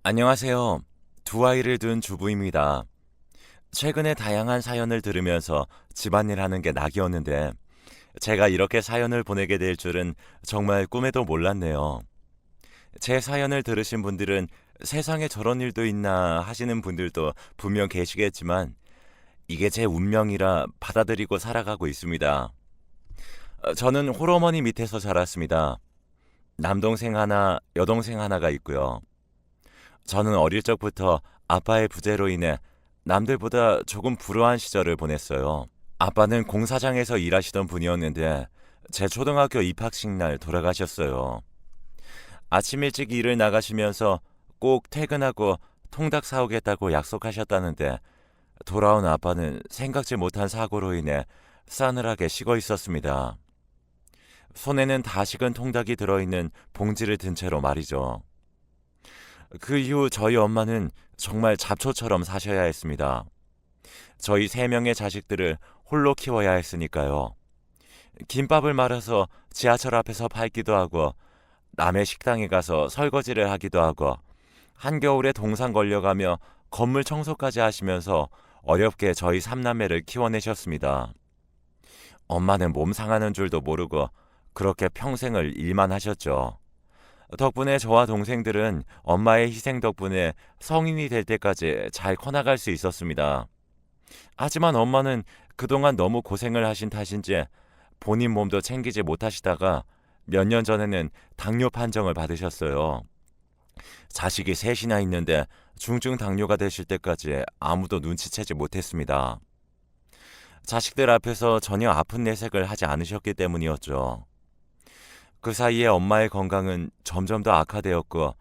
안녕하세요. 두 아이를 둔 주부입니다. 최근에 다양한 사연을 들으면서 집안일 하는 게 낙이었는데 제가 이렇게 사연을 보내게 될 줄은 정말 꿈에도 몰랐네요. 제 사연을 들으신 분들은 세상에 저런 일도 있나 하시는 분들도 분명 계시겠지만 이게 제 운명이라 받아들이고 살아가고 있습니다. 저는 홀어머니 밑에서 자랐습니다. 남동생 하나, 여동생 하나가 있고요. 저는 어릴 적부터 아빠의 부재로 인해 남들보다 조금 불우한 시절을 보냈어요. 아빠는 공사장에서 일하시던 분이었는데 제 초등학교 입학식 날 돌아가셨어요. 아침 일찍 일을 나가시면서 꼭 퇴근하고 통닭 사오겠다고 약속하셨다는데 돌아온 아빠는 생각지 못한 사고로 인해 싸늘하게 식어 있었습니다. 손에는 다 식은 통닭이 들어있는 봉지를 든 채로 말이죠. 그 이후 저희 엄마는 정말 잡초처럼 사셔야 했습니다. 저희 세 명의 자식들을 홀로 키워야 했으니까요. 김밥을 말아서 지하철 앞에서 팔기도 하고 남의 식당에 가서 설거지를 하기도 하고 한겨울에 동상 걸려가며 건물 청소까지 하시면서 어렵게 저희 삼남매를 키워내셨습니다. 엄마는 몸 상하는 줄도 모르고 그렇게 평생을 일만 하셨죠. 덕분에 저와 동생들은 엄마의 희생 덕분에 성인이 될 때까지 잘 커나갈 수 있었습니다. 하지만 엄마는 그동안 너무 고생을 하신 탓인지 본인 몸도 챙기지 못하시다가 몇 년 전에는 당뇨 판정을 받으셨어요. 자식이 셋이나 있는데 중증 당뇨가 되실 때까지 아무도 눈치채지 못했습니다. 자식들 앞에서 전혀 아픈 내색을 하지 않으셨기 때문이었죠. 그 사이에 엄마의 건강은 점점 더 악화되었고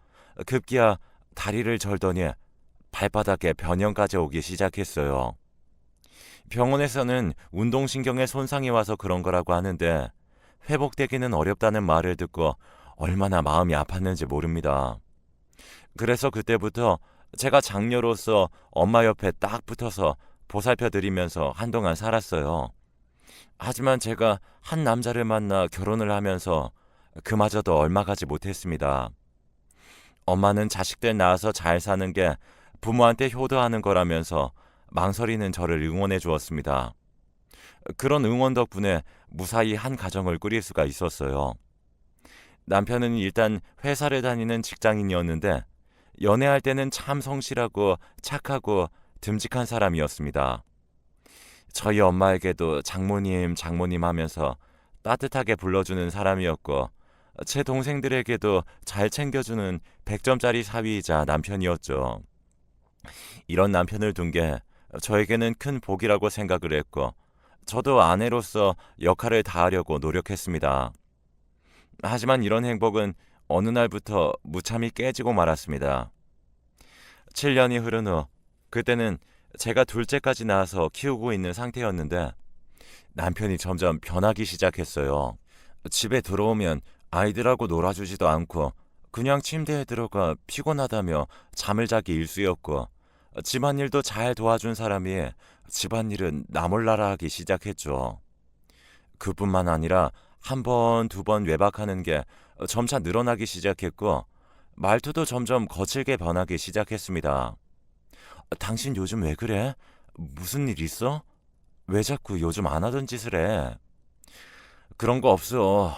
급기야 다리를 절더니 발바닥에 변형까지 오기 시작했어요. 병원에서는 운동신경에 손상이 와서 그런 거라고 하는데 회복되기는 어렵다는 말을 듣고 얼마나 마음이 아팠는지 모릅니다. 그래서 그때부터 제가 장녀로서 엄마 옆에 딱 붙어서 보살펴 드리면서 한동안 살았어요. 하지만 제가 한 남자를 만나 결혼을 하면서 그마저도 얼마 가지 못했습니다. 엄마는 자식들 낳아서 잘 사는 게 부모한테 효도하는 거라면서 망설이는 저를 응원해 주었습니다. 그런 응원 덕분에 무사히 한 가정을 꾸릴 수가 있었어요. 남편은 일단 회사를 다니는 직장인이었는데 연애할 때는 참 성실하고 착하고 듬직한 사람이었습니다. 저희 엄마에게도 장모님, 장모님 하면서 따뜻하게 불러주는 사람이었고 제 동생들에게도 잘 챙겨주는 100점짜리 사위이자 남편이었죠. 이런 남편을 둔 게 저에게는 큰 복이라고 생각을 했고 저도 아내로서 역할을 다하려고 노력했습니다. 하지만 이런 행복은 어느 날부터 무참히 깨지고 말았습니다. 7년이 흐른 후 그때는 제가 둘째까지 낳아서 키우고 있는 상태였는데 남편이 점점 변하기 시작했어요. 집에 들어오면 아이들하고 놀아주지도 않고 그냥 침대에 들어가 피곤하다며 잠을 자기 일쑤였고 집안일도 잘 도와준 사람이 집안일은 나 몰라라 하기 시작했죠. 그뿐만 아니라 한 번, 두 번 외박하는 게 점차 늘어나기 시작했고 말투도 점점 거칠게 변하기 시작했습니다. 당신 요즘 왜 그래? 무슨 일 있어? 왜 자꾸 요즘 안 하던 짓을 해? 그런 거 없어.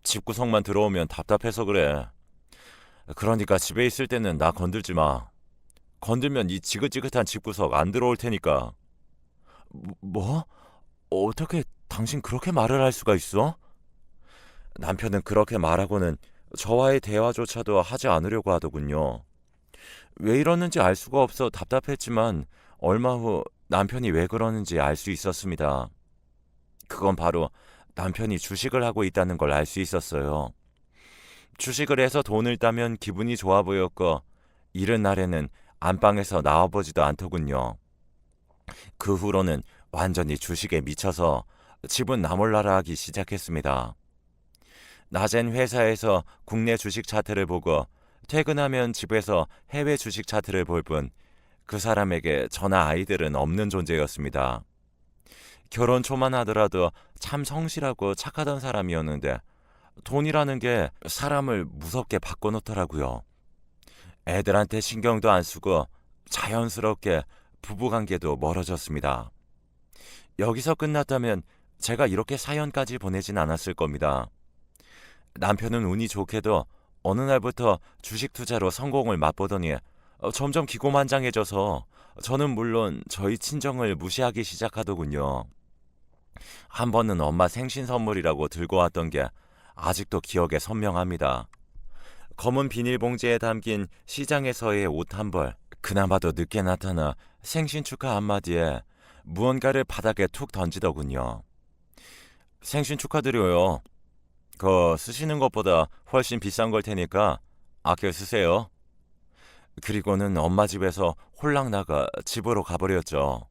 집구석만 들어오면 답답해서 그래. 그러니까 집에 있을 때는 나 건들지 마. 건들면 이 지긋지긋한 집구석 안 들어올 테니까. 뭐? 어떻게 당신 그렇게 말을 할 수가 있어? 남편은 그렇게 말하고는 저와의 대화조차도 하지 않으려고 하더군요. 왜 이러는지 알 수가 없어 답답했지만 얼마 후 남편이 왜 그러는지 알 수 있었습니다. 그건 바로 남편이 주식을 하고 있다는 걸 알 수 있었어요. 주식을 해서 돈을 따면 기분이 좋아 보였고 이른 날에는 안방에서 나와보지도 않더군요. 그 후로는 완전히 주식에 미쳐서 집은 나 몰라라 하기 시작했습니다. 낮엔 회사에서 국내 주식 차트를 보고 퇴근하면 집에서 해외 주식 차트를 볼 뿐 그 사람에게 저나 아이들은 없는 존재였습니다. 결혼 초만 하더라도 참 성실하고 착하던 사람이었는데 돈이라는 게 사람을 무섭게 바꿔놓더라고요. 애들한테 신경도 안 쓰고 자연스럽게 부부관계도 멀어졌습니다. 여기서 끝났다면 제가 이렇게 사연까지 보내진 않았을 겁니다. 남편은 운이 좋게도 어느 날부터 주식 투자로 성공을 맛보더니 점점 기고만장해져서 저는 물론 저희 친정을 무시하기 시작하더군요. 한 번은 엄마 생신 선물이라고 들고 왔던 게 아직도 기억에 선명합니다. 검은 비닐봉지에 담긴 시장에서의 옷 한 벌. 그나마도 늦게 나타나 생신 축하 한마디에 무언가를 바닥에 툭 던지더군요. 생신 축하드려요. 그거 쓰시는 것보다 훨씬 비싼 걸 테니까 아껴 쓰세요. 그리고는 엄마 집에서 홀랑 나가 집으로 가버렸죠.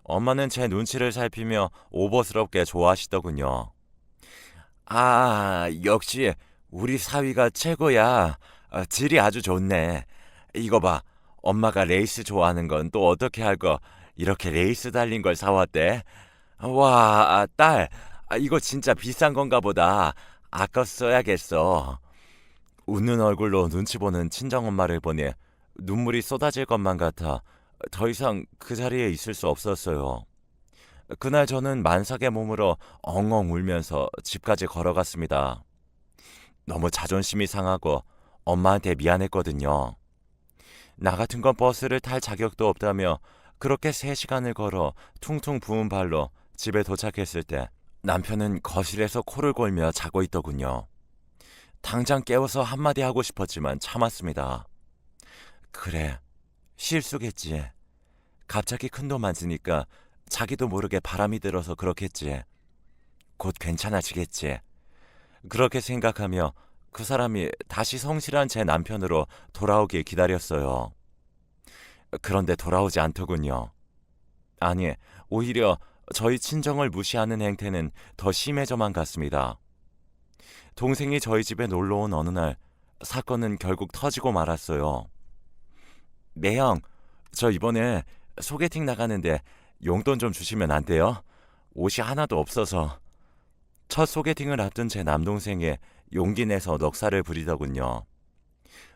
엄마는 제 눈치를 살피며 오버스럽게 좋아하시더군요. 아, 역시 우리 사위가 최고야. 질이 아주 좋네. 이거 봐. 엄마가 레이스 좋아하는 건 또 어떻게 할거 이렇게 레이스 달린 걸 사왔대. 와, 딸. 이거 진짜 비싼 건가 보다. 아껴 써야겠어. 웃는 얼굴로 눈치 보는 친정엄마를 보니 눈물이 쏟아질 것만 같아 더 이상 그 자리에 있을 수 없었어요. 그날 저는 만삭의 몸으로 엉엉 울면서 집까지 걸어갔습니다. 너무 자존심이 상하고 엄마한테 미안했거든요. 나 같은 건 버스를 탈 자격도 없다며 그렇게 3시간을 걸어 퉁퉁 부은 발로 집에 도착했을 때 남편은 거실에서 코를 골며 자고 있더군요. 당장 깨워서 한마디 하고 싶었지만 참았습니다. 그래, 실수겠지. 갑자기 큰돈 만지니까 자기도 모르게 바람이 들어서 그렇겠지. 곧 괜찮아지겠지. 그렇게 생각하며 그 사람이 다시 성실한 제 남편으로 돌아오길 기다렸어요. 그런데 돌아오지 않더군요. 아니, 오히려 저희 친정을 무시하는 행태는 더 심해져만 갔습니다. 동생이 저희 집에 놀러온 어느 날 사건은 결국 터지고 말았어요. 매형, 저 이번에 소개팅 나가는데 용돈 좀 주시면 안 돼요? 옷이 하나도 없어서. 첫 소개팅을 앞둔 제 남동생이 용기 내서 넉살을 부리더군요.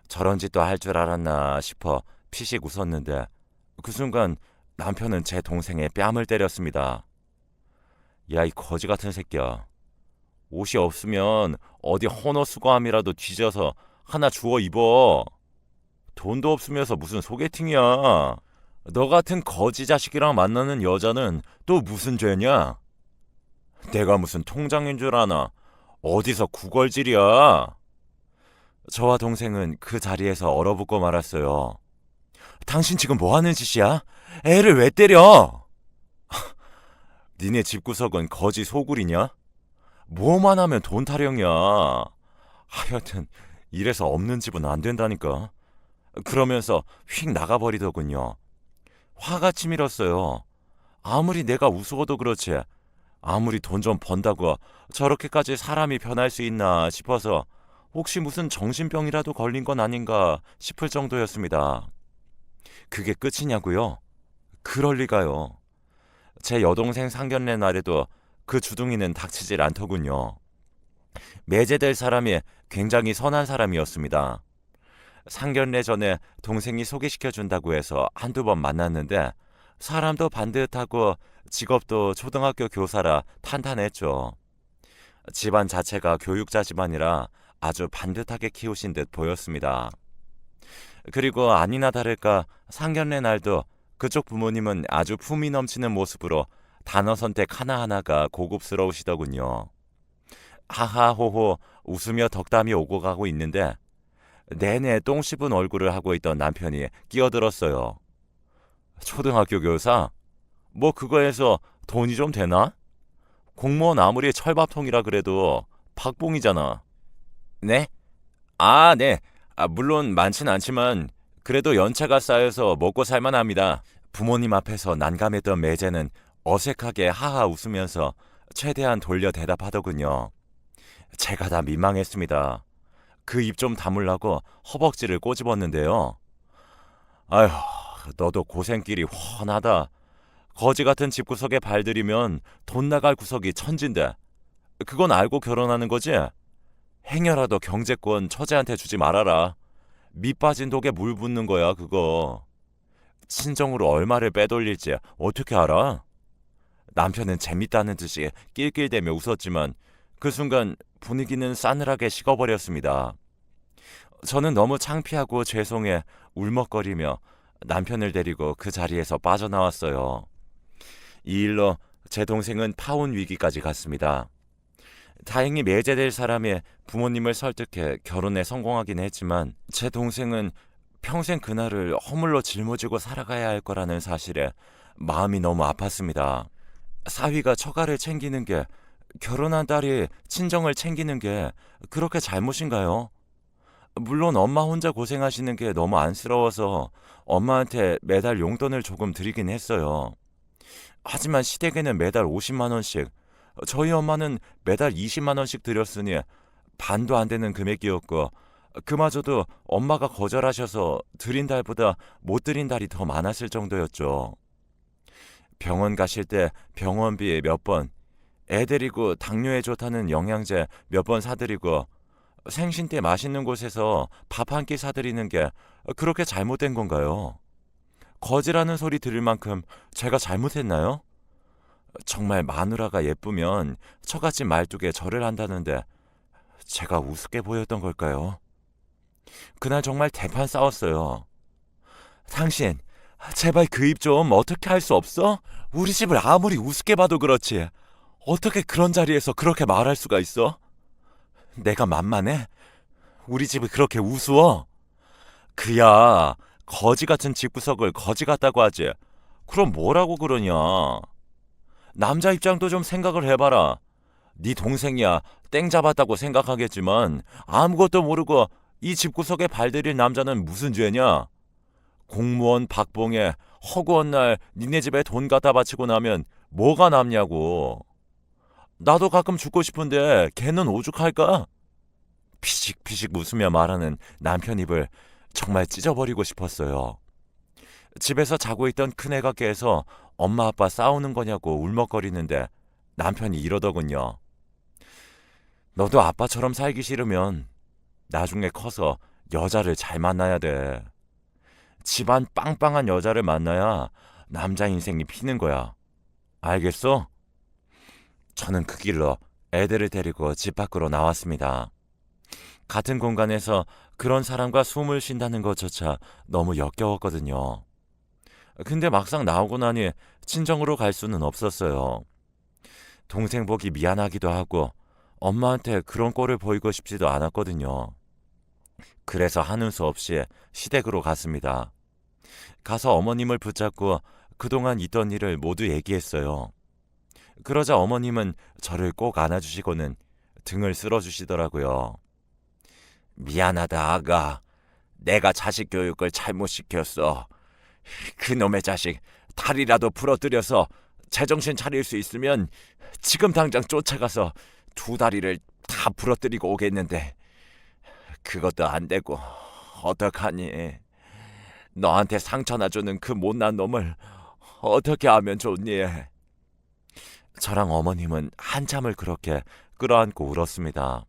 저런 짓도 할 줄 알았나 싶어 피식 웃었는데 그 순간 남편은 제 동생의 뺨을 때렸습니다. 야, 이 거지 같은 새끼야. 옷이 없으면 어디 헌옷수거함이라도 뒤져서 하나 주워 입어. 돈도 없으면서 무슨 소개팅이야. 너 같은 거지 자식이랑 만나는 여자는 또 무슨 죄냐? 내가 무슨 통장인 줄 아나? 어디서 구걸질이야? 저와 동생은 그 자리에서 얼어붙고 말았어요. 당신 지금 뭐 하는 짓이야? 애를 왜 때려? 니네 집구석은 거지 소굴이냐? 뭐만 하면 돈 타령이야. 하여튼 이래서 없는 집은 안 된다니까. 그러면서 휙 나가버리더군요. 화가 치밀었어요. 아무리 내가 우스워도 그렇지 아무리 돈 좀 번다고 저렇게까지 사람이 변할 수 있나 싶어서 혹시 무슨 정신병이라도 걸린 건 아닌가 싶을 정도였습니다. 그게 끝이냐고요? 그럴 리가요. 제 여동생 상견례 날에도 그 주둥이는 닥치질 않더군요. 매제될 사람이 굉장히 선한 사람이었습니다. 상견례 전에 동생이 소개시켜준다고 해서 한두 번 만났는데 사람도 반듯하고 직업도 초등학교 교사라 탄탄했죠. 집안 자체가 교육자 집안이라 아주 반듯하게 키우신 듯 보였습니다. 그리고 아니나 다를까 상견례 날도 그쪽 부모님은 아주 품이 넘치는 모습으로 단어 선택 하나하나가 고급스러우시더군요. 하하호호 웃으며 덕담이 오고 가고 있는데 내내 똥 씹은 얼굴을 하고 있던 남편이 끼어들었어요. 초등학교 교사? 뭐 그거에서 돈이 좀 되나? 공무원 아무리 철밥통이라 그래도 박봉이잖아. 네? 아, 네. 물론 많진 않지만 그래도 연차가 쌓여서 먹고 살만합니다. 부모님 앞에서 난감했던 매제는 어색하게 하하 웃으면서 최대한 돌려 대답하더군요. 제가 다 민망했습니다. 그 입 좀 다물라고 허벅지를 꼬집었는데요. 아휴, 너도 고생길이 훤하다. 거지 같은 집구석에 발들이면 돈 나갈 구석이 천진데 그건 알고 결혼하는 거지? 행여라도 경제권 처제한테 주지 말아라. 밑 빠진 독에 물 붓는 거야, 그거. 친정으로 얼마를 빼돌릴지 어떻게 알아? 남편은 재밌다는 듯이 낄낄대며 웃었지만 그 순간 분위기는 싸늘하게 식어버렸습니다. 저는 너무 창피하고 죄송해 울먹거리며 남편을 데리고 그 자리에서 빠져나왔어요. 이 일로 제 동생은 파혼 위기까지 갔습니다. 다행히 매제될 사람의 부모님을 설득해 결혼에 성공하긴 했지만 제 동생은 평생 그날을 허물로 짊어지고 살아가야 할 거라는 사실에 마음이 너무 아팠습니다. 사위가 처가를 챙기는 게 결혼한 딸이 친정을 챙기는 게 그렇게 잘못인가요? 물론 엄마 혼자 고생하시는 게 너무 안쓰러워서 엄마한테 매달 용돈을 조금 드리긴 했어요. 하지만 시댁에는 매달 50만 원씩, 저희 엄마는 매달 20만 원씩 드렸으니 반도 안 되는 금액이었고 그마저도 엄마가 거절하셔서 드린 달보다 못 드린 달이 더 많았을 정도였죠. 병원 가실 때 병원비 몇 번, 애 데리고 당뇨에 좋다는 영양제 몇 번 사드리고 생신 때 맛있는 곳에서 밥 한 끼 사드리는 게 그렇게 잘못된 건가요? 거지라는 소리 들을 만큼 제가 잘못했나요? 정말 마누라가 예쁘면 처갓집 말뚝에 절을 한다는데 제가 우습게 보였던 걸까요? 그날 정말 대판 싸웠어요. 당신, 제발 그 입 좀 어떻게 할 수 없어? 우리 집을 아무리 우습게 봐도 그렇지. 어떻게 그런 자리에서 그렇게 말할 수가 있어? 내가 만만해? 우리 집이 그렇게 우스워? 그야, 거지 같은 집구석을 거지 같다고 하지. 그럼 뭐라고 그러냐? 남자 입장도 좀 생각을 해봐라. 네 동생이야 땡 잡았다고 생각하겠지만 아무것도 모르고 이 집구석에 발들일 남자는 무슨 죄냐? 공무원 박봉에 허구한 날 니네 집에 돈 갖다 바치고 나면 뭐가 남냐고. 나도 가끔 죽고 싶은데 걔는 오죽할까? 피식피식 웃으며 말하는 남편 입을 정말 찢어버리고 싶었어요. 집에서 자고 있던 큰애가 깨서 엄마 아빠 싸우는 거냐고 울먹거리는데 남편이 이러더군요. 너도 아빠처럼 살기 싫으면 나중에 커서 여자를 잘 만나야 돼. 집안 빵빵한 여자를 만나야 남자 인생이 피는 거야. 알겠어? 저는 그 길로 애들을 데리고 집 밖으로 나왔습니다. 같은 공간에서 그런 사람과 숨을 쉰다는 것조차 너무 역겨웠거든요. 근데 막상 나오고 나니 친정으로 갈 수는 없었어요. 동생 보기 미안하기도 하고 엄마한테 그런 꼴을 보이고 싶지도 않았거든요. 그래서 하는 수 없이 시댁으로 갔습니다. 가서 어머님을 붙잡고 그동안 있던 일을 모두 얘기했어요. 그러자 어머님은 저를 꼭 안아주시고는 등을 쓸어주시더라고요. 미안하다 아가. 내가 자식 교육을 잘못 시켰어. 그놈의 자식 다리라도 부러뜨려서 제정신 차릴 수 있으면 지금 당장 쫓아가서 두 다리를 다 부러뜨리고 오겠는데 그것도 안 되고 어떡하니. 너한테 상처나 주는 그 못난 놈을 어떻게 하면 좋니? 저랑 어머님은 한참을 그렇게 끌어안고 울었습니다.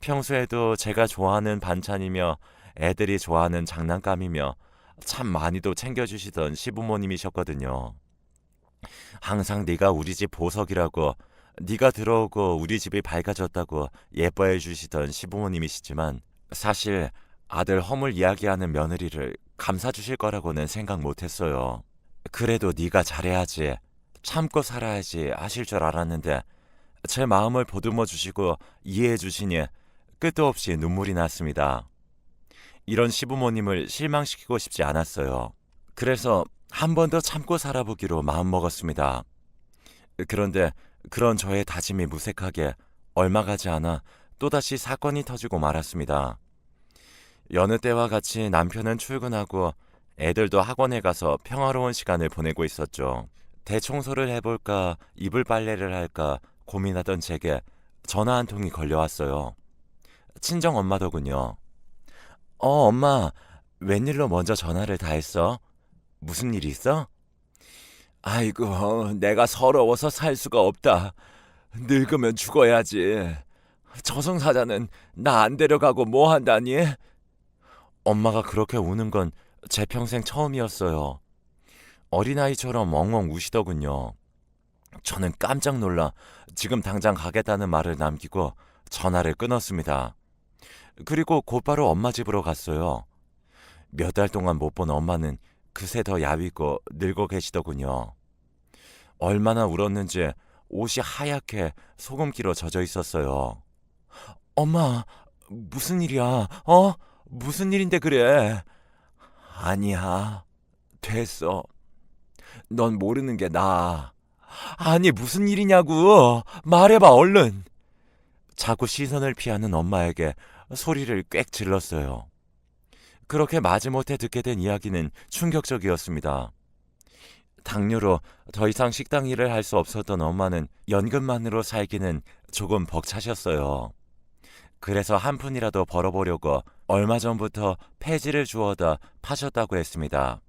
평소에도 제가 좋아하는 반찬이며 애들이 좋아하는 장난감이며 참 많이도 챙겨주시던 시부모님이셨거든요. 항상 네가 우리 집 보석이라고, 네가 들어오고 우리 집이 밝아졌다고 예뻐해 주시던 시부모님이시지만 사실 아들 허물 이야기하는 며느리를 감싸주실 거라고는 생각 못했어요. 그래도 네가 잘해야지, 참고 살아야지 하실 줄 알았는데 제 마음을 보듬어 주시고 이해해 주시니 끝도 없이 눈물이 났습니다. 이런 시부모님을 실망시키고 싶지 않았어요. 그래서 한 번 더 참고 살아보기로 마음먹었습니다. 그런데 그런 저의 다짐이 무색하게 얼마 가지 않아 또다시 사건이 터지고 말았습니다. 여느 때와 같이 남편은 출근하고 애들도 학원에 가서 평화로운 시간을 보내고 있었죠. 대청소를 해볼까 이불 빨래를 할까 고민하던 제게 전화 한 통이 걸려왔어요. 친정 엄마더군요. 엄마, 웬일로 먼저 전화를 다 했어? 무슨 일 있어? 아이고, 내가 서러워서 살 수가 없다. 늙으면 죽어야지. 저승사자는 나 안 데려가고 뭐 한다니? 엄마가 그렇게 우는 건 제 평생 처음이었어요. 어린아이처럼 엉엉 우시더군요. 저는 깜짝 놀라 지금 당장 가겠다는 말을 남기고 전화를 끊었습니다. 그리고 곧바로 엄마 집으로 갔어요. 몇 달 동안 못 본 엄마는 그새 더 야위고 늙어 계시더군요. 얼마나 울었는지 옷이 하얗게 소금기로 젖어 있었어요. 엄마, 무슨 일이야? 무슨 일인데 그래? 아니야, 됐어. 넌 모르는 게 나아. 아니, 무슨 일이냐고. 말해봐, 얼른. 자꾸 시선을 피하는 엄마에게 소리를 꽥 질렀어요. 그렇게 마지못해 듣게 된 이야기는 충격적이었습니다. 당뇨로 더 이상 식당 일을 할 수 없었던 엄마는 연금만으로 살기는 조금 벅차셨어요. 그래서 한 푼이라도 벌어보려고 얼마 전부터 폐지를 주워다 파셨다고 했습니다.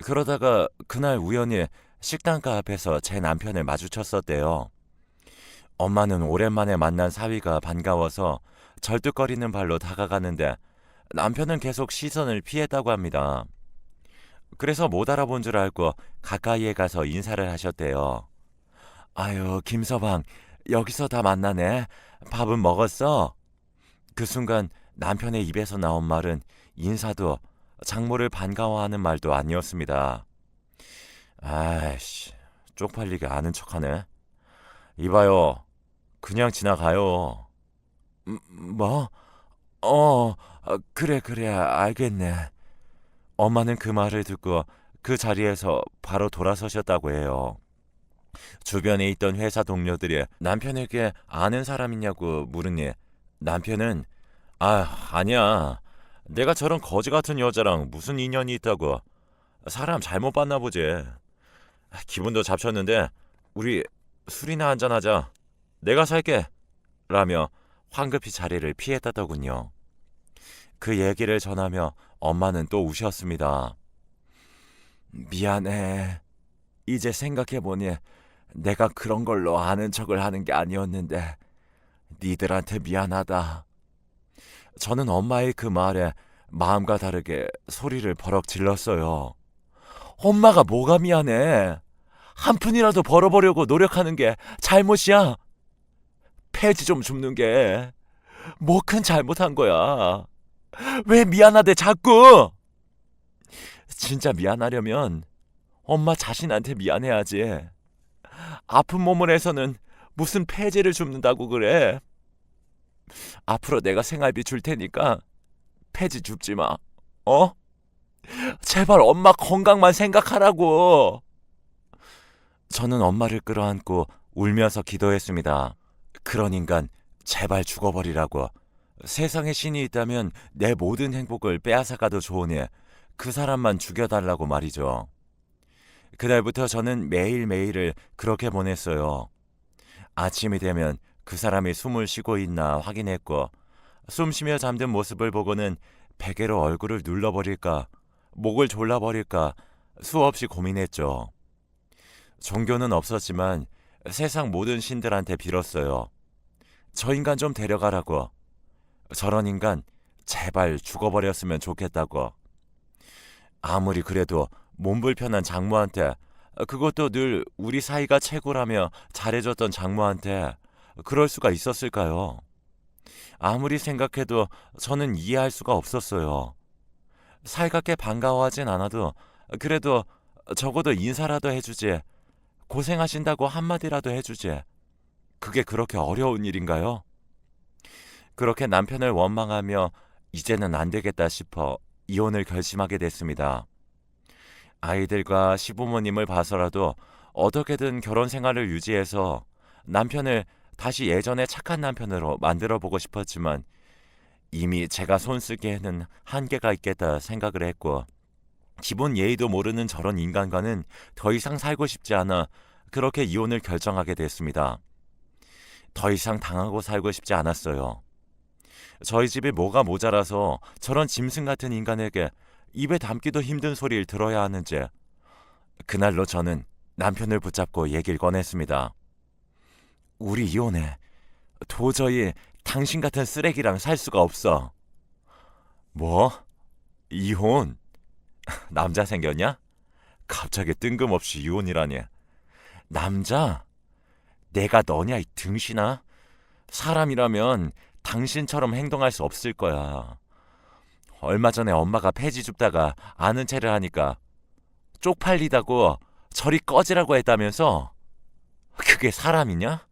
그러다가 그날 우연히 식당가 앞에서 제 남편을 마주쳤었대요. 엄마는 오랜만에 만난 사위가 반가워서 절뚝거리는 발로 다가가는데 남편은 계속 시선을 피했다고 합니다. 그래서 못 알아본 줄 알고 가까이에 가서 인사를 하셨대요. 아유, 김서방, 여기서 다 만나네. 밥은 먹었어? 그 순간 남편의 입에서 나온 말은 인사도 장모를 반가워하는 말도 아니었습니다. 아이씨, 쪽팔리게 아는 척하네. 이봐요, 그냥 지나가요. 뭐? 그래, 그래, 알겠네. 엄마는 그 말을 듣고 그 자리에서 바로 돌아서셨다고 해요. 주변에 있던 회사 동료들이 남편에게 아는 사람 있냐고 물으니 남편은 아니야. 내가 저런 거지 같은 여자랑 무슨 인연이 있다고. 사람 잘못 봤나 보지. 기분도 잡쳤는데 우리 술이나 한잔하자. 내가 살게. 라며 황급히 자리를 피했다더군요. 그 얘기를 전하며 엄마는 또 우셨습니다. 미안해. 이제 생각해보니 내가 그런 걸로 아는 척을 하는 게 아니었는데 니들한테 미안하다. 저는 엄마의 그 말에 마음과 다르게 소리를 버럭 질렀어요. 엄마가 뭐가 미안해. 한 푼이라도 벌어보려고 노력하는 게 잘못이야. 폐지 좀 줍는 게 뭐 큰 잘못한 거야. 왜 미안하대 자꾸. 진짜 미안하려면 엄마 자신한테 미안해야지. 아픈 몸을 해서는 무슨 폐지를 줍는다고 그래. 앞으로 내가 생활비 줄 테니까 폐지 줍지 마. 어? 제발 엄마 건강만 생각하라고. 저는 엄마를 끌어안고 울면서 기도했습니다. 그런 인간 제발 죽어버리라고. 세상에 신이 있다면 내 모든 행복을 빼앗아가도 좋으니 그 사람만 죽여달라고 말이죠. 그날부터 저는 매일매일을 그렇게 보냈어요. 아침이 되면 그 사람이 숨을 쉬고 있나 확인했고 숨쉬며 잠든 모습을 보고는 베개로 얼굴을 눌러버릴까 목을 졸라버릴까 수없이 고민했죠. 종교는 없었지만 세상 모든 신들한테 빌었어요. 저 인간 좀 데려가라고. 저런 인간 제발 죽어버렸으면 좋겠다고. 아무리 그래도 몸불편한 장모한테, 그것도 늘 우리 사이가 최고라며 잘해줬던 장모한테 그럴 수가 있었을까요? 아무리 생각해도 저는 이해할 수가 없었어요. 살갑게 반가워하진 않아도 그래도 적어도 인사라도 해주지. 고생하신다고 한마디라도 해주지. 그게 그렇게 어려운 일인가요? 그렇게 남편을 원망하며 이제는 안 되겠다 싶어 이혼을 결심하게 됐습니다. 아이들과 시부모님을 봐서라도 어떻게든 결혼 생활을 유지해서 남편을 다시 예전의 착한 남편으로 만들어 보고 싶었지만 이미 제가 손쓰기에는 한계가 있겠다 생각을 했고 기본 예의도 모르는 저런 인간과는 더 이상 살고 싶지 않아 그렇게 이혼을 결정하게 됐습니다. 더 이상 당하고 살고 싶지 않았어요. 저희 집에 뭐가 모자라서 저런 짐승 같은 인간에게 입에 담기도 힘든 소리를 들어야 하는지 그날로 저는 남편을 붙잡고 얘기를 꺼냈습니다. 우리 이혼해. 도저히 당신 같은 쓰레기랑 살 수가 없어. 뭐? 이혼? 남자 생겼냐? 갑자기 뜬금없이 이혼이라니. 남자? 내가 너냐 이 등신아? 사람이라면 당신처럼 행동할 수 없을 거야. 얼마 전에 엄마가 폐지 줍다가 아는 체를 하니까 쪽팔리다고 저리 꺼지라고 했다면서? 그게 사람이냐?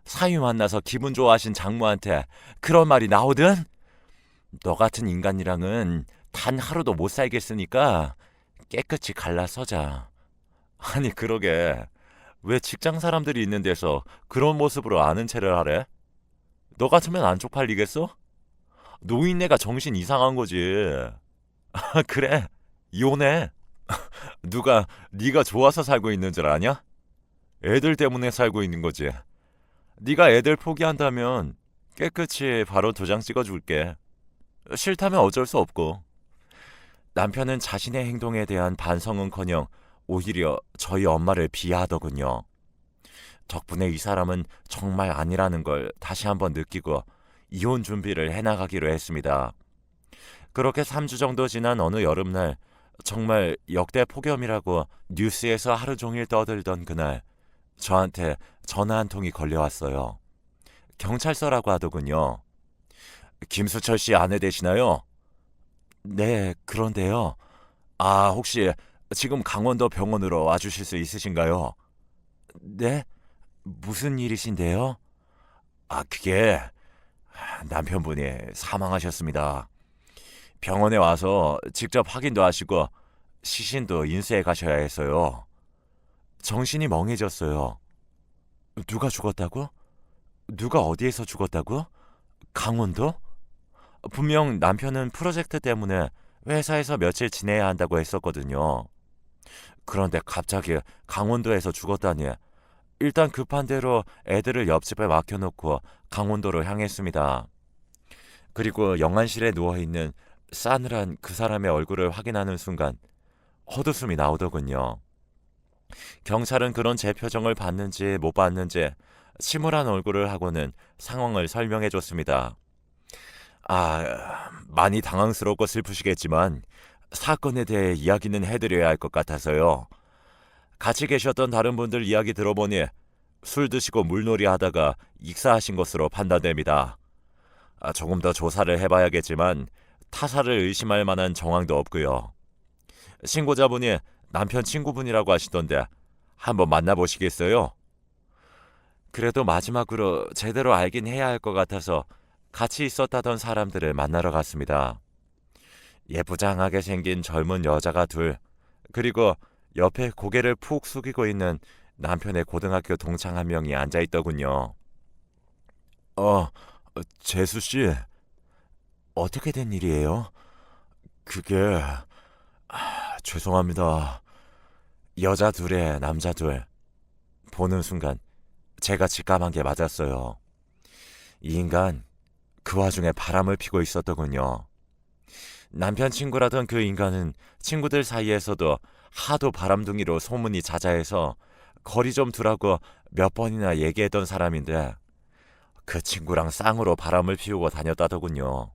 사위 만나서 기분 좋아하신 장모한테 그런 말이 나오든? 너 같은 인간이랑은 단 하루도 못 살겠으니까 깨끗이 갈라서자. 아니 그러게 왜 직장 사람들이 있는 데서 그런 모습으로 아는 체를 하래? 너 같으면 안 쪽팔리겠어? 노인네가 정신 이상한 거지. 그래 이혼해. 누가 네가 좋아서 살고 있는 줄 아냐? 애들 때문에 살고 있는 거지. 네가 애들 포기한다면 깨끗이 바로 도장 찍어줄게. 싫다면 어쩔 수 없고. 남편은 자신의 행동에 대한 반성은커녕 오히려 저희 엄마를 비하하더군요. 덕분에 이 사람은 정말 아니라는 걸 다시 한번 느끼고 이혼 준비를 해나가기로 했습니다. 그렇게 3주 정도 지난 어느 여름날, 정말 역대 폭염이라고 뉴스에서 하루 종일 떠들던 그날, 저한테 전화 한 통이 걸려왔어요. 경찰서라고 하더군요. 김수철 씨 아내 되시나요? 네, 그런데요. 아, 혹시 지금 강원도 병원으로 와주실 수 있으신가요? 네? 무슨 일이신데요? 아, 그게 남편분이 사망하셨습니다. 병원에 와서 직접 확인도 하시고 시신도 인수해 가셔야 해서요. 정신이 멍해졌어요. 누가 죽었다고? 누가 어디에서 죽었다고? 강원도? 분명 남편은 프로젝트 때문에 회사에서 며칠 지내야 한다고 했었거든요. 그런데 갑자기 강원도에서 죽었다니. 일단 급한 대로 애들을 옆집에 맡겨놓고 강원도로 향했습니다. 그리고 영안실에 누워있는 싸늘한 그 사람의 얼굴을 확인하는 순간 헛웃음이 나오더군요. 경찰은 그런 제 표정을 봤는지 못 봤는지 침울한 얼굴을 하고는 상황을 설명해줬습니다. 많이 당황스럽고 슬프시겠지만 사건에 대해 이야기는 해드려야 할 것 같아서요. 같이 계셨던 다른 분들 이야기 들어보니 술 드시고 물놀이 하다가 익사하신 것으로 판단됩니다. 조금 더 조사를 해봐야겠지만 타사를 의심할 만한 정황도 없고요. 신고자분이 남편 친구분이라고 하시던데 한번 만나보시겠어요? 그래도 마지막으로 제대로 알긴 해야 할 것 같아서 같이 있었다던 사람들을 만나러 갔습니다. 예쁘장하게 생긴 젊은 여자가 둘, 그리고 옆에 고개를 푹 숙이고 있는 남편의 고등학교 동창 한 명이 앉아있더군요. 재수씨, 어떻게 된 일이에요? 그게... 죄송합니다. 여자 둘에 남자 둘. 보는 순간 제가 직감한 게 맞았어요. 이 인간 그 와중에 바람을 피고 있었더군요. 남편 친구라던 그 인간은 친구들 사이에서도 하도 바람둥이로 소문이 자자해서 거리 좀 두라고 몇 번이나 얘기했던 사람인데 그 친구랑 쌍으로 바람을 피우고 다녔다더군요.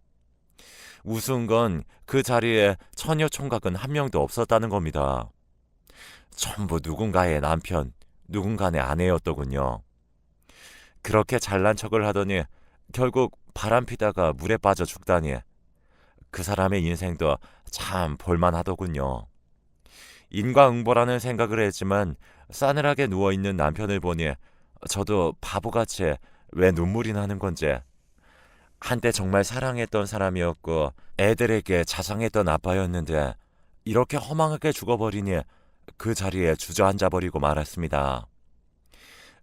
우스운 건 그 자리에 처녀 총각은 한 명도 없었다는 겁니다. 전부 누군가의 남편, 누군가의 아내였더군요. 그렇게 잘난 척을 하더니 결국 바람 피다가 물에 빠져 죽다니. 그 사람의 인생도 참 볼만하더군요. 인과응보라는 생각을 했지만 싸늘하게 누워있는 남편을 보니 저도 바보같이 왜 눈물이 나는 건지. 한때 정말 사랑했던 사람이었고 애들에게 자상했던 아빠였는데 이렇게 허망하게 죽어버리니 그 자리에 주저앉아버리고 말았습니다.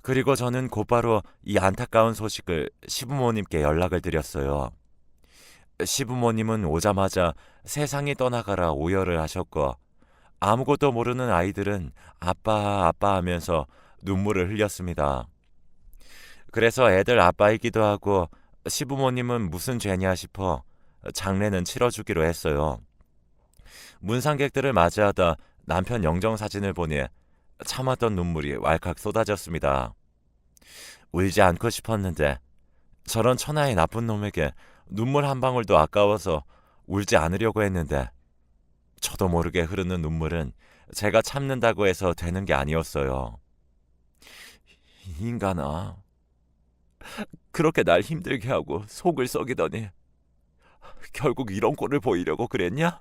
그리고 저는 곧바로 이 안타까운 소식을 시부모님께 연락을 드렸어요. 시부모님은 오자마자 세상이 떠나가라 오열을 하셨고 아무것도 모르는 아이들은 아빠 아빠 하면서 눈물을 흘렸습니다. 그래서 애들 아빠이기도 하고 시부모님은 무슨 죄냐 싶어 장례는 치러주기로 했어요. 문상객들을 맞이하다 남편 영정사진을 보니 참았던 눈물이 왈칵 쏟아졌습니다. 울지 않고 싶었는데 저런 천하의 나쁜 놈에게 눈물 한 방울도 아까워서 울지 않으려고 했는데 저도 모르게 흐르는 눈물은 제가 참는다고 해서 되는 게 아니었어요. 이 인간아, 그렇게 날 힘들게 하고 속을 썩이더니 결국 이런 꼴을 보이려고 그랬냐?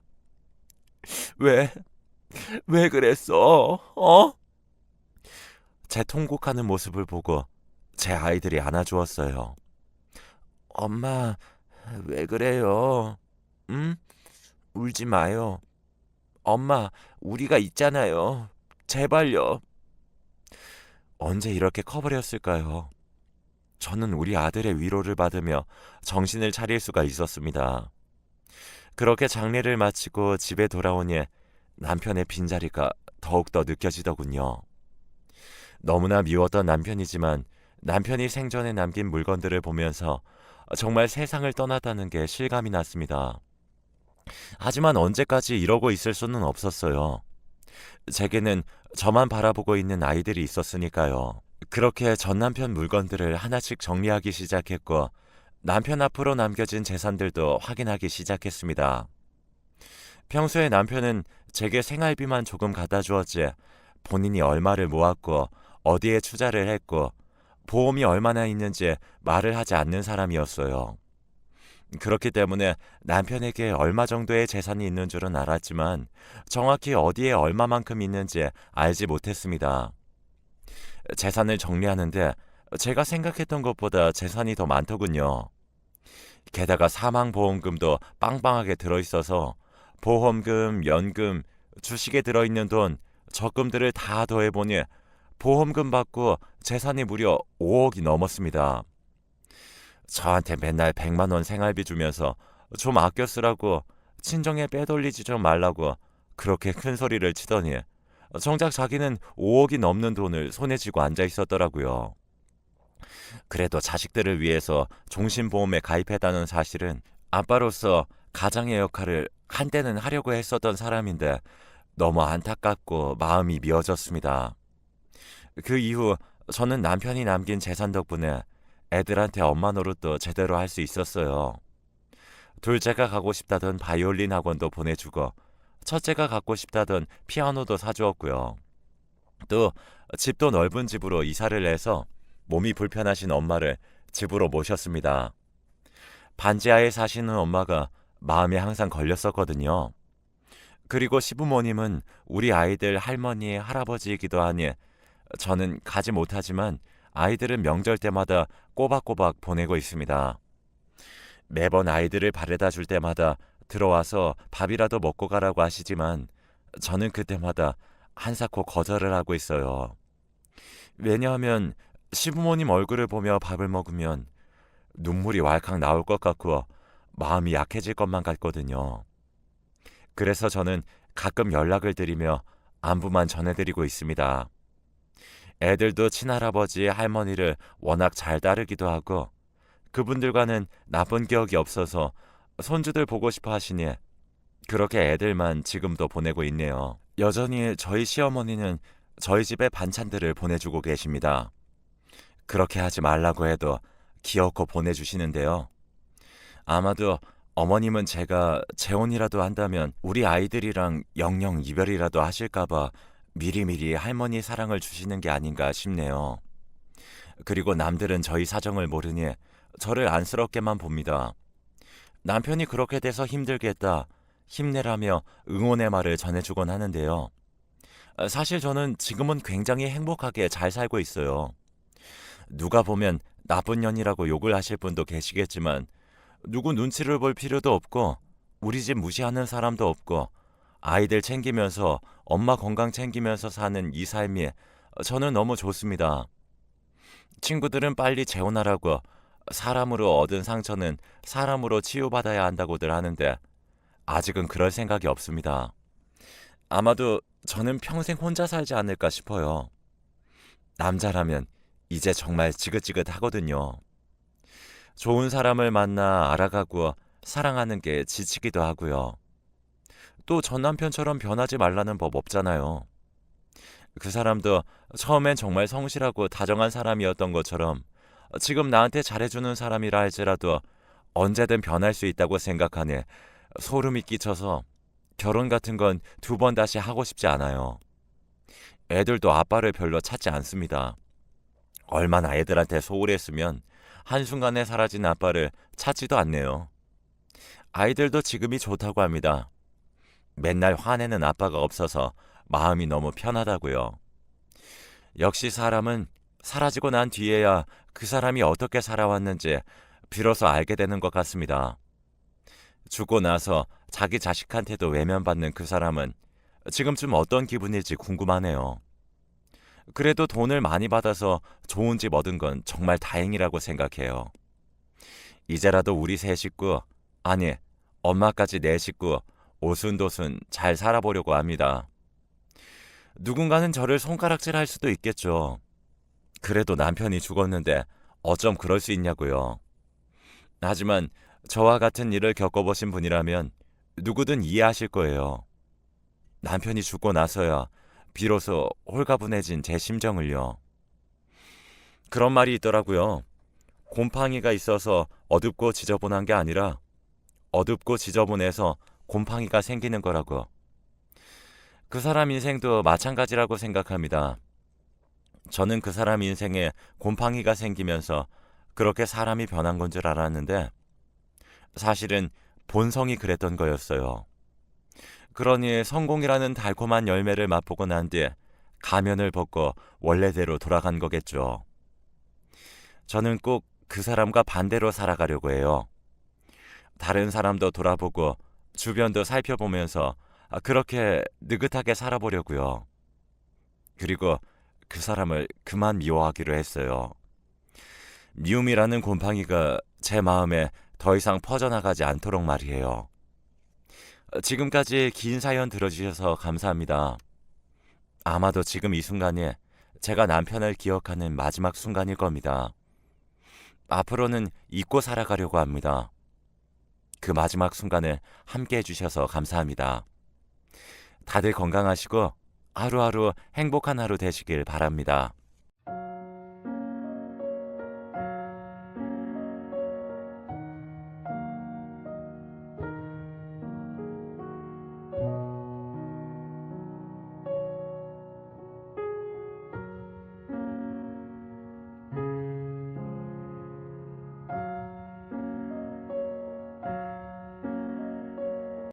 왜? 왜 그랬어? 어? 제 통곡하는 모습을 보고 제 아이들이 안아주었어요. 엄마, 왜 그래요? 응? 울지 마요. 엄마, 우리가 있잖아요. 제발요. 언제 이렇게 커버렸을까요? 저는 우리 아들의 위로를 받으며 정신을 차릴 수가 있었습니다. 그렇게 장례를 마치고 집에 돌아오니 남편의 빈자리가 더욱더 느껴지더군요. 너무나 미웠던 남편이지만 남편이 생전에 남긴 물건들을 보면서 정말 세상을 떠났다는 게 실감이 났습니다. 하지만 언제까지 이러고 있을 수는 없었어요. 제게는 저만 바라보고 있는 아이들이 있었으니까요. 그렇게 전 남편 물건들을 하나씩 정리하기 시작했고 남편 앞으로 남겨진 재산들도 확인하기 시작했습니다. 평소에 남편은 제게 생활비만 조금 갖다 주었지 본인이 얼마를 모았고 어디에 투자를 했고 보험이 얼마나 있는지 말을 하지 않는 사람이었어요. 그렇기 때문에 남편에게 얼마 정도의 재산이 있는 줄은 알았지만 정확히 어디에 얼마만큼 있는지 알지 못했습니다. 재산을 정리하는데 제가 생각했던 것보다 재산이 더 많더군요. 게다가 사망보험금도 빵빵하게 들어있어서 보험금, 연금, 주식에 들어있는 돈, 적금들을 다 더해보니 보험금 받고 재산이 무려 5억이 넘었습니다. 저한테 맨날 100만 원 생활비 주면서 좀 아껴 쓰라고 친정에 빼돌리지 좀 말라고 그렇게 큰 소리를 치더니 정작 자기는 5억이 넘는 돈을 손에 쥐고 앉아 있었더라고요. 그래도 자식들을 위해서 종신보험에 가입했다는 사실은 아빠로서 가장의 역할을 한때는 하려고 했었던 사람인데 너무 안타깝고 마음이 미어졌습니다. 그 이후 저는 남편이 남긴 재산 덕분에 애들한테 엄마 노릇도 제대로 할 수 있었어요. 둘째가 가고 싶다던 바이올린 학원도 보내주고 첫째가 갖고 싶다던 피아노도 사주었고요. 또 집도 넓은 집으로 이사를 해서 몸이 불편하신 엄마를 집으로 모셨습니다. 반지하에 사시는 엄마가 마음에 항상 걸렸었거든요. 그리고 시부모님은 우리 아이들 할머니, 할아버지이기도 하니 저는 가지 못하지만 아이들은 명절 때마다 꼬박꼬박 보내고 있습니다. 매번 아이들을 바래다 줄 때마다 들어와서 밥이라도 먹고 가라고 하시지만 저는 그때마다 한사코 거절을 하고 있어요. 왜냐하면 시부모님 얼굴을 보며 밥을 먹으면 눈물이 왈칵 나올 것 같고 마음이 약해질 것만 같거든요. 그래서 저는 가끔 연락을 드리며 안부만 전해드리고 있습니다. 애들도 친할아버지, 할머니를 워낙 잘 따르기도 하고 그분들과는 나쁜 기억이 없어서 손주들 보고 싶어 하시니 그렇게 애들만 지금도 보내고 있네요. 여전히 저희 시어머니는 저희 집에 반찬들을 보내주고 계십니다. 그렇게 하지 말라고 해도 기어코 보내주시는데요. 아마도 어머님은 제가 재혼이라도 한다면 우리 아이들이랑 영영 이별이라도 하실까봐 미리미리 할머니 사랑을 주시는 게 아닌가 싶네요. 그리고 남들은 저희 사정을 모르니 저를 안쓰럽게만 봅니다. 남편이 그렇게 돼서 힘들겠다, 힘내라며 응원의 말을 전해주곤 하는데요. 사실 저는 지금은 굉장히 행복하게 잘 살고 있어요. 누가 보면 나쁜 년이라고 욕을 하실 분도 계시겠지만 누구 눈치를 볼 필요도 없고 우리 집 무시하는 사람도 없고 아이들 챙기면서 엄마 건강 챙기면서 사는 이 삶이 저는 너무 좋습니다. 친구들은 빨리 재혼하라고 사람으로 얻은 상처는 사람으로 치유받아야 한다고들 하는데 아직은 그럴 생각이 없습니다. 아마도 저는 평생 혼자 살지 않을까 싶어요. 남자라면 이제 정말 지긋지긋하거든요. 좋은 사람을 만나 알아가고 사랑하는 게 지치기도 하고요. 또 전 남편처럼 변하지 말라는 법 없잖아요. 그 사람도 처음엔 정말 성실하고 다정한 사람이었던 것처럼 지금 나한테 잘해주는 사람이라 할지라도 언제든 변할 수 있다고 생각하니 소름이 끼쳐서 결혼 같은 건 두 번 다시 하고 싶지 않아요. 애들도 아빠를 별로 찾지 않습니다. 얼마나 애들한테 소홀했으면 한순간에 사라진 아빠를 찾지도 않네요. 아이들도 지금이 좋다고 합니다. 맨날 화내는 아빠가 없어서 마음이 너무 편하다고요. 역시 사람은 사라지고 난 뒤에야 그 사람이 어떻게 살아왔는지 비로소 알게 되는 것 같습니다. 죽고 나서 자기 자식한테도 외면받는 그 사람은 지금쯤 어떤 기분일지 궁금하네요. 그래도 돈을 많이 받아서 좋은 집 얻은 건 정말 다행이라고 생각해요. 이제라도 우리 세 식구, 아니, 엄마까지 네 식구, 오순도순 잘 살아보려고 합니다. 누군가는 저를 손가락질할 수도 있겠죠. 그래도 남편이 죽었는데 어쩜 그럴 수 있냐고요. 하지만 저와 같은 일을 겪어보신 분이라면 누구든 이해하실 거예요. 남편이 죽고 나서야 비로소 홀가분해진 제 심정을요. 그런 말이 있더라고요. 곰팡이가 있어서 어둡고 지저분한 게 아니라 어둡고 지저분해서 곰팡이가 생기는 거라고. 그 사람 인생도 마찬가지라고 생각합니다. 저는 그 사람 인생에 곰팡이가 생기면서 그렇게 사람이 변한 건 줄 알았는데 사실은 본성이 그랬던 거였어요. 그러니 성공이라는 달콤한 열매를 맛보고 난 뒤 가면을 벗고 원래대로 돌아간 거겠죠. 저는 꼭 그 사람과 반대로 살아가려고 해요. 다른 사람도 돌아보고 주변도 살펴보면서 그렇게 느긋하게 살아보려고요. 그리고 그 사람을 그만 미워하기로 했어요. 미움이라는 곰팡이가 제 마음에 더 이상 퍼져나가지 않도록 말이에요. 지금까지 긴 사연 들어주셔서 감사합니다. 아마도 지금 이 순간이 제가 남편을 기억하는 마지막 순간일 겁니다. 앞으로는 잊고 살아가려고 합니다. 그 마지막 순간을 함께 해주셔서 감사합니다. 다들 건강하시고 하루하루 행복한 하루 되시길 바랍니다.